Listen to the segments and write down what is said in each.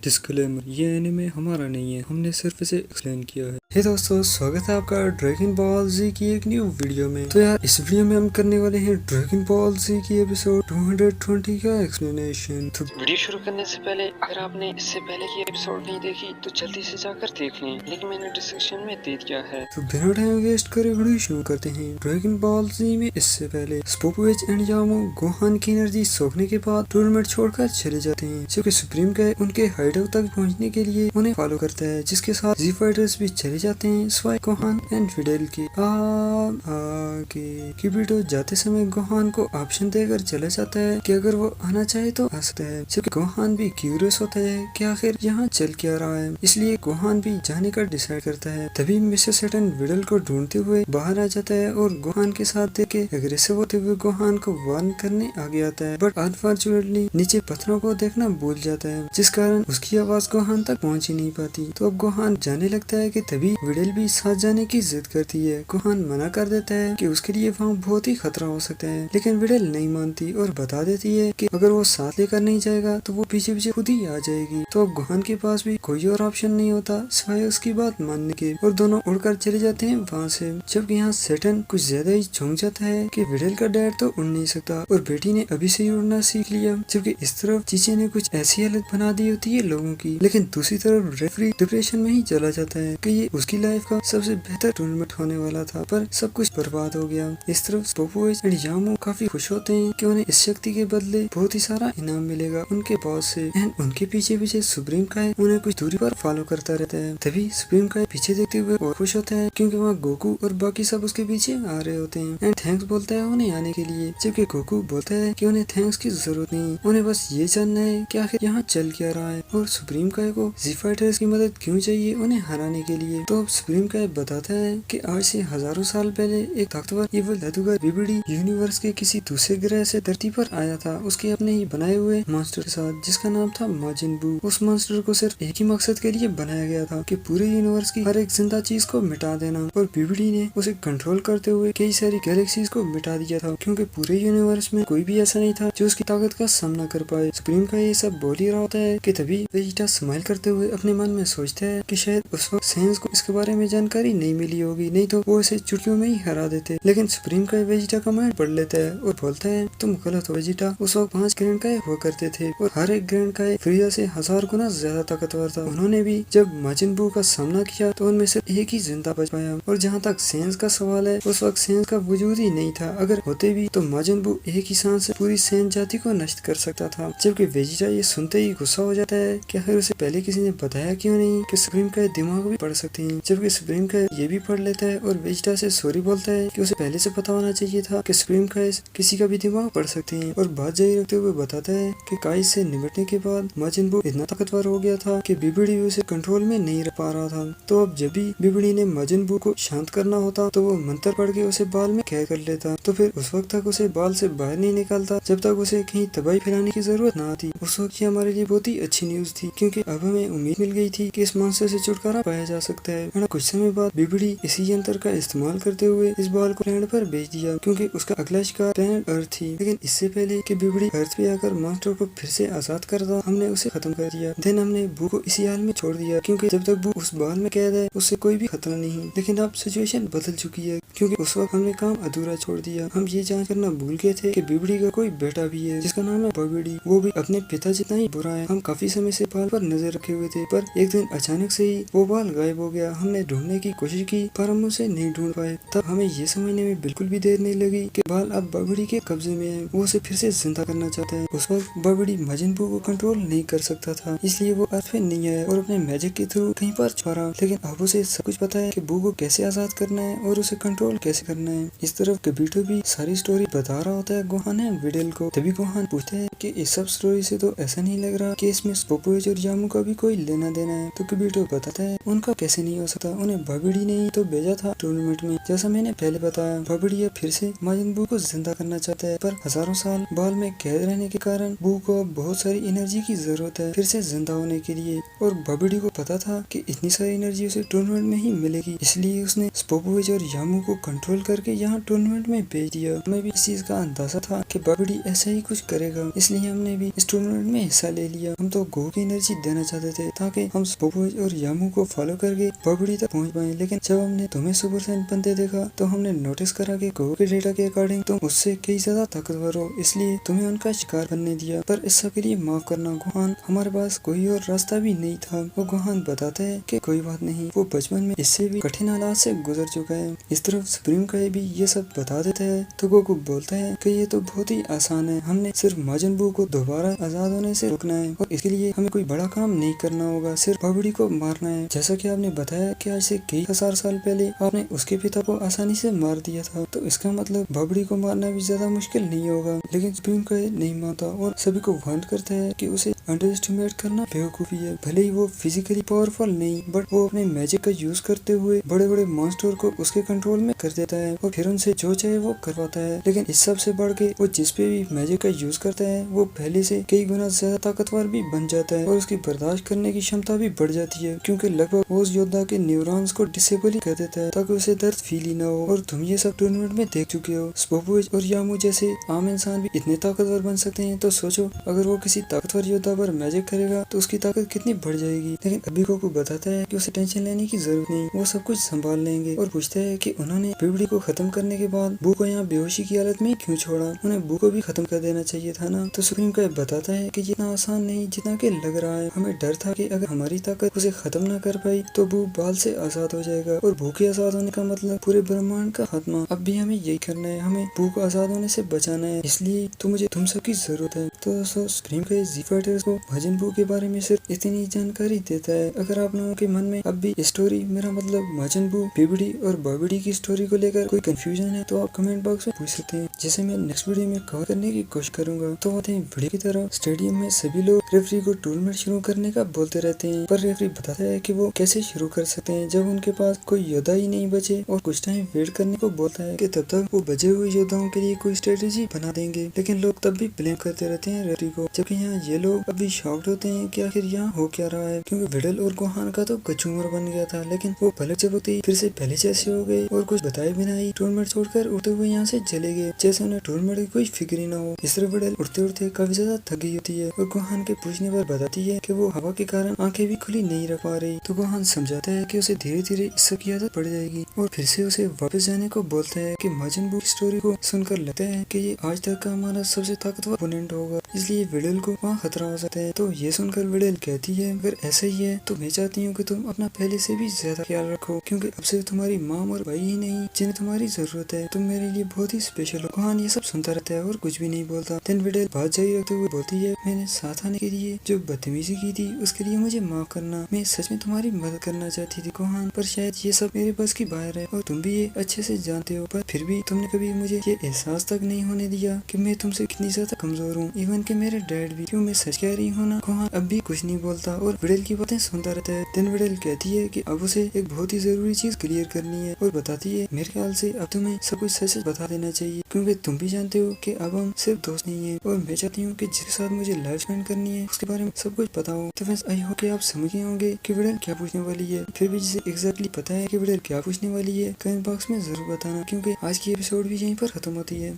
Disclaimer, ये anime हमारा नहीं है, हमने सिर्फ इसे एक्सप्लेन किया है। हे दोस्तों, स्वागत है आपका ड्रैगन बॉल जी की एक न्यू वीडियो में। तो यार, इस वीडियो में हम करने वाले हैं ड्रैगन बॉल जी की एपिसोड 220 का एक्सप्लेनेशन। तो वीडियो शुरू करने से पहले अगर आपने इससे पहले की एपिसोड नहीं देखी तो जल्दी से जाकर देख लें, लिंक मैंने डिस्क्रिप्शन में दे दिया है। तो बिना टाइम वेस्ट करे वीडियो शुरू करते हैं। ड्रैगन बॉल जी में इससे पहले स्पोपोविच एंड यामो गोहान की एनर्जी सोखने के बाद टूर्नामेंट छोड़कर चले जाते हैं, जबकि सुप्रीम का उनके हाइडआउट तक पहुंचने के लिए उन्हें फॉलो करता है, जिसके साथ जी फाइटर्स भी चले जाते हैं स्वाई गोहान एंड फिडेल के आगे। किबिटो जाते समय गोहान को ऑप्शन देकर चला जाता है कि अगर वो आना चाहे तो आ सकता है, जबकि गोहान भी क्यूरियस होता है कि आखिर यहाँ चल क्या रहा है, इसलिए गोहान भी जाने का डिसाइड करता है। तभी मिस्टर सैटर्न विडल को ढूंढते हुए बाहर आ जाता है और गोहान के साथ देखे एग्रेसिव होते हुए गोहान को वार्न करने आगे आता है, बट अनफॉर्चुनेटली नीचे पत्थरों को देखना भूल जाता है, जिस कारण उसकी आवाज गोहान तक पहुंच ही नहीं पाती। तो अब गोहान जाने लगता है कि तभी विडल भी साथ जाने की जिद करती है। गोहान मना कर देता है कि उसके लिए वहाँ बहुत ही खतरा हो सकता है, लेकिन विडल नहीं मानती और बता देती है कि अगर वो साथ लेकर नहीं जाएगा तो वो पीछे पीछे खुद ही आ जाएगी। तो अब गोहान के पास भी कोई और ऑप्शन नहीं होता सिवाय उसकी बात मानने के, और दोनों उड़कर चले जाते हैं वहाँ से। जबकि यहाँ सैटर्न कुछ ज्यादा ही चौंक जाता है कि विडल का डैड तो उड़ नहीं सकता और बेटी ने अभी से ही उड़ना सीख लिया, जबकि इस तरफ चीचे ने कुछ ऐसी हालत बना दी होती है लोगों की। लेकिन दूसरी तरफ रेफरी डिप्रेशन में ही चला जाता है कि ये उसकी लाइफ का सबसे बेहतर टूर्नामेंट होने वाला था, पर सब कुछ बर्बाद हो गया। इस तरफ स्पोपोविच एंड यामो काफी खुश होते हैं कि उन्हें इस शक्ति के बदले बहुत ही सारा इनाम मिलेगा उनके बॉस से, एंड उनके पीछे पीछे सुप्रीम काय उन्हें कुछ दूरी पर फॉलो करता रहता है। तभी सुप्रीम काय पीछे देखते हुए और खुश होता है क्योंकि वहाँ गोकू और बाकी सब उसके पीछे आ रहे होते हैं, एंड थैंक्स बोलता है उन्हें आने के लिए, जबकि गोकू बोलता है कि उन्हें थैंक्स की जरूरत नहीं, उन्हें बस ये जानना है कि आखिर यहाँ चल क्या रहा है और सुप्रीम काय को जी फाइटर्स की मदद क्यों चाहिए उन्हें हराने के लिए। तो अब सुप्रीम काय बताता है कि आज से हजारों साल पहले एक ताकतवर इविल जादूगर बीबीडी यूनिवर्स के किसी दूसरे ग्रह से धरती पर आया था, उसके अपने ही बनाए हुए मॉन्स्टर के साथ, जिसका नाम था माजिन बू। उस मॉन्स्टर को सिर्फ एक ही मकसद के लिए बनाया गया था कि पूरे यूनिवर्स की हर एक जिंदा चीज को मिटा देना, और बीबीडी ने उसे कंट्रोल करते हुए कई सारी गैलेक्सीज को मिटा दिया था, क्योंकि पूरे यूनिवर्स में कोई भी ऐसा नहीं था जो उसकी ताकत का सामना कर पाए। सुप्रीम का ये सब बोल ही रहा होता है कि तभी वेजिटा स्माइल करते हुए अपने मन में सोचता है कि शायद उस वक्त सेंस को इसके बारे में जानकारी नहीं मिली होगी, नहीं तो वो इसे चुटकियों में ही हरा देते। लेकिन सुप्रीम का वेजिटा का माइंड पढ़ लेता है और बोलता है तुम गलत हो वेजिटा, उस वक्त 5 ग्रैंड काय हुआ करते थे और हर एक ग्रैंड काय फ्रीजा से 1000 गुना ज्यादा ताकतवर था। उन्होंने भी जब माजिन बू का सामना किया तो उनमें से एक ही जिंदा बच पाया, और जहाँ तक सेंस का सवाल है उस वक्त सेंस का वजूद ही नहीं था, अगर होते भी तो माजिन बू एक ही सांस से पूरी सेंस जाति को नष्ट कर सकता था। जबकि वेजिटा ये सुनते ही गुस्सा हो जाता है कि आखिर उसे पहले किसी ने बताया क्यों नहीं कि सुप्रीम का दिमाग भी पढ़ सकते हैं, जबकि सुप्रीम का ये भी पढ़ लेता है और वेजिटा से सॉरी बोलता है कि उसे पहले से पता होना चाहिए था कि सुप्रीम का किसी का भी दिमाग पढ़ सकते हैं, और बात जारी रखते हुए बताता है कि काई से निपटने के बाद माजिन बू इतना ताकतवर हो गया था कि बीबीडी उसे कंट्रोल में नहीं रख पा रहा था। तो अब जब भी बीबीडी ने माजिन बू को शांत करना होता तो वो मंत्र पढ़ के उसे बाल में कैद कर लेता, तो फिर उस वक्त तक उसे बाल से बाहर नहीं निकालता जब तक उसे कहीं तबाही फैलाने की जरूरत न आती। उस वक्त ये हमारे लिए बहुत ही अच्छी न्यूज थी, क्योंकि अब हमें उम्मीद मिल गई थी कि इस मॉन्स्टर से छुटकारा पाया जा सकता है। कुछ समय बाद बीबीडी इसी यंत्र का इस्तेमाल करते हुए इस बाल को प्लैनेट पर भेज दिया, क्योंकि उसका अगला शिकार प्लैनेट अर्थ थी। लेकिन इससे पहले कि बीबीडी अर्थ पे आकर मॉन्स्टर को फिर से आजाद कर दे, हमने उसे खत्म कर दिया। देन हमने बू को इसी हाल में छोड़ दिया, क्योंकि जब तक बू उस बाल में कैद है उससे कोई भी खतरा नहीं। लेकिन अब सिचुएशन बदल चुकी है, क्योंकि उस वक्त हमने काम अधूरा छोड़ दिया। हम ये जांच करना भूल गए थे कि बीबीडी का कोई बेटा भी है जिसका नाम है बॉबीडी, वो भी अपने पिता जितना ही बुरा है। हम काफी समय से बाल पर नजर रखे हुए थे, पर एक दिन अचानक से ही वो बाल गायब हो गया। हमने ढूंढने की कोशिश की पर हम उसे नहीं ढूंढ पाए। तब हमें ये समझने में बिल्कुल भी देर नहीं लगी कि बाल अब बॉबीडी के कब्जे में है, वो उसे फिर से जिंदा करना चाहता है। उस वक्त बॉबीडी माजिन बू को कंट्रोल नहीं कर सकता था, इसलिए वो अर्थ पे नहीं आया और अपने मैजिक के थ्रू कहीं पर छुपा रहा। लेकिन अब उसे सब कुछ पता है कि बू को कैसे आजाद करना है और उसे कंट्रोल कैसे करना है। इस तरफ कबीटो भी सारी स्टोरी बता रहा होता है गोहान है विडेल को। तभी गोहान पूछते हैं कि इस सब स्टोरी से तो ऐसा नहीं लग रहा कि इसमें स्पोपोविच और यामो का भी कोई लेना देना है। तो कबीटो बताता है उनका कैसे नहीं हो सकता, उन्हें बॉबीडी ने ही तो भेजा था टूर्नामेंट में। जैसा मैंने पहले बताया, बॉबीडी फिर से माजिन बू को जिंदा करना चाहता है, पर हजारों साल बाल में कैद रहने के कारण बू को बहुत सारी एनर्जी की जरूरत है फिर से जिंदा होने के लिए, और बॉबीडी को पता था कि इतनी सारी एनर्जी उसे टूर्नामेंट में ही मिलेगी, इसलिए उसने स्पोपोविच और यामो को कंट्रोल करके यहाँ टूर्नामेंट में भेज दिया। हमें भी इस चीज का अंदाजा था कि बॉबीडी ऐसा ही कुछ करेगा, इसलिए हमने भी इस टूर्नामेंट में हिस्सा ले लिया। हम तो गो की एनर्जी देना चाहते थे ताकि हम पोपोज और यामू को फॉलो करके बबड़ी तक पहुंच पाए। लेकिन जब हमने तुम्हें सुपर सैयन बनते देखा तो हमने नोटिस करा कि गोकू के डेटा के अकॉर्डिंग तुम उससे कई ज्यादा ताकतवर हो, इसलिए तुम्हें उनका शिकार बनने दिया। पर इस सब के लिए माफ करना गोहान, हमारे पास कोई और रास्ता भी नहीं था। वो गोहान बताता है कि कोई बात नहीं, वो बचपन में इससे भी कठिन हालात से गुजर चुका है। इस तरफ सुप्रीम का भी ये सब बता देता है तो गोकू बोलता है कि ये तो बहुत ही आसान है, हमने सिर्फ माजन बू को दोबारा आजाद होने से रोकना है और इसके लिए हमें कोई बड़ा काम नहीं करना होगा, सिर्फ बबड़ी को मारना है। जैसा कि आपने बताया कि आज से कई हजार साल पहले आपने उसके पिता को आसानी से मार दिया था, तो इसका मतलब बबड़ी को मारना भी ज्यादा मुश्किल नहीं होगा। लेकिन सुप्रीम का नहीं मानता और सभी को वार्न करता है कि उसे अंडर एस्टिमेट करना बेवकूफी है। भले ही वो फिजिकली पावरफुल नहीं, बट वो अपने मैजिक का यूज करते हुए बड़े बड़े मॉन्स्टर को उसके कंट्रोल में कर देता है और फिर उनसे जो चाहे वो करवाता है। लेकिन इस सब से बढ़ के वो जिस पे भी मैजिक का यूज करता है वो पहले से कई गुना ज्यादा ताकतवर भी बन जाता है और उसकी बर्दाश्त करने की क्षमता भी बढ़ जाती है, क्योंकि लगभग उस योद्धा के न्यूरॉन्स को डिसेबल ही कर देता है ताकि उसे दर्द फील ही ना हो। और तुम ये सब टूर्नामेंट में देख चुके हो, पोपोज और यामू जैसे आम इंसान भी इतने ताकतवर बन सकते हैं, तो सोचो अगर वो किसी ताकतवर योद्धा पर मैजिक करेगा तो उसकी ताकत कितनी बढ़ जाएगी। लेकिन अभी गोकू बताता है कि उसे टेंशन लेने की जरूरत नहीं, वो सब कुछ संभाल लेंगे और पूछता है कि उन्होंने बिबड़ी को खत्म करने के बाद बू को यहाँ बेहोशी की हालत में क्यों छोड़ा, उन्हें बू को भी खत्म कर देना चाहिए था ना। तो सुप्रीम का बताता है कि इतना आसान नहीं जितना कि लग रहा है, हमें डर था कि अगर हमारी ताकत उसे खत्म ना कर पाई तो बू बाल से आजाद हो जाएगा और बू के आजाद होने का मतलब पूरे ब्रह्मांड का खात्मा। अब भी हमें यही करना है, हमें बू को आजाद होने से बचाना है, इसलिए तो मुझे तुम सबकी जरूरत है। तो दोस्तों सुप्रीम का जी फाइटर्स को माजन बू के बारे में सिर्फ इतनी जानकारी देता है। अगर आप लोगों के मन में अब भी स्टोरी, मेरा मतलब माजन बू, बिबड़ी और बबड़ी की स्टोरी को लेकर कोई कंफ्यूजन है तो आप कमेंट बॉक्स में पूछ सकते हैं, जिसे मैं नेक्स्ट वीडियो में कवर करने की कोशिश करूंगा। तो आते हैं वीडियो की तरफ। स्टेडियम में सभी लोग रेफरी को टूर्नामेंट शुरू करने का बोलते रहते हैं, पर रेफरी बताता है कि वो कैसे शुरू कर सकते हैं जब उनके पास कोई योद्धा ही नहीं बचे, और कुछ टाइम वेट करने को बोलता है कि तब तक वो बचे हुए योद्धाओं के लिए कोई स्ट्रेटेजी बना देंगे। लेकिन लोग तब भी ब्लेम करते रहते हैं रेफरी को, जबकि यहाँ ये लोग अभी शॉक्ड होते हैं कि आखिर यहाँ हो क्या रहा है, क्योंकि विडल और गोहान का तो कचूमर बन गया था, लेकिन वो पलक झपकते ही फिर से पहले जैसे हो गए और कुछ बताए बिना ही टूर्नामेंट छोड़कर उठते हुए यहाँ से चले गए, जैसे उन्हें टूर्नामेंट की कोई फिक्र ही ना हो। इस तरह विडल उठते उठते काफी ज्यादा थक गई होती है और गोहान के पूछने पर बताती है कि वो हवा के कारण आंखें भी खुली नहीं रख पा रही। तो गोहान समझाता है कि उसे धीरे धीरे इस सब की आदत पड़ जाएगी और फिर से उसे वापस जाने को बोलता है कि माजन बू की स्टोरी को सुनकर लगता है कि ये आज तक का हमारा सबसे ताकतवर ओपोनेंट होगा, इसलिए विडल को वहाँ खतरा हो सकता है। तो ये सुनकर विडल कहती है अगर ऐसा ही है तो मैं चाहती हूँ कि तुम अपना पहले से भी ज्यादा ख्याल रखो, क्योंकि अब से तुम्हारी माँ और भाई ही नहीं जिन्हें तुम्हारी जरूरत है, तुम मेरे लिए बहुत ही स्पेशल हो। गोहान ये सब सुनता रहता है और कुछ भी नहीं बोलता। देन विडल बात जारी रखते हुए बोलती है मैंने साथ आने के लिए जो बदतमीजी की थी उसके लिए मुझे माफ करना, मैं सच में तुम्हारी मदद करना चाहती थी गोहान, पर शायद ये सब मेरे बस की बाहर है और तुम भी ये अच्छे से जानते हो, पर फिर भी तुमने कभी मुझे ये एहसास तक नहीं होने दिया कि मैं तुमसे कितनी ज्यादा कमजोर हूँ, इवन कि मेरे डैड भी। क्यों मैं सच कह रही हूँ ना। गोहान अब भी कुछ नहीं बोलता और विडल की बातें सुनता रहता है। देन विडल कहती है कि अब उसे एक बहुत ही जरूरी चीज क्लियर करनी है और बताती है मेरे ख्याल से अब तुम्हें सब कुछ सच सच बता देना चाहिए, क्योंकि तुम भी जानते हो कि अब हम सिर्फ दोस्त नहीं है और मैं चाहती हूँ कि जिसके साथ मुझे लाइफ स्पेंड करनी है उसके बारे में सब कुछ पता हो। तो फ्रेंड्स आई होप कि आप समझ गए होंगे कि विडल क्या पूछने वाली है। फिर भी जिसे एग्जैक्टली पता है कि विडल क्या पूछने वाली है कमेंट बॉक्स में जरूर बताना, क्योंकि आज की एपिसोड भी यहीं पर खत्म होती है।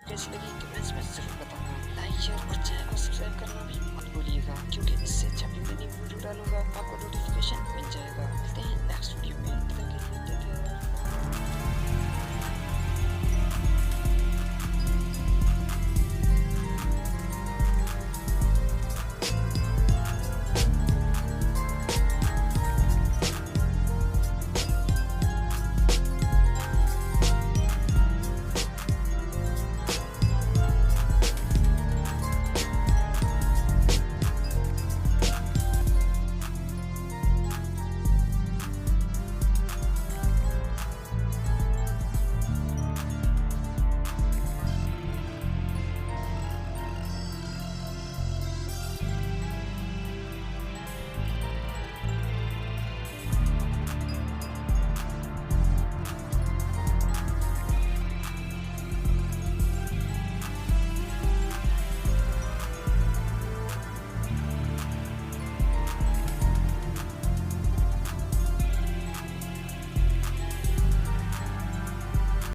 कैसी लगी कमेंट्स में जरूर बताना, लाइक शेयर और चैनल को सब्सक्राइब करना भी मत भूलिएगा, क्योंकि इससे जब भी मैं नई वीडियो डालूंगा आपको नोटिफिकेशन मिल जाएगा। मिलते हैं नेक्स्ट वीडियो में, तब तक के लिए टेक केयर।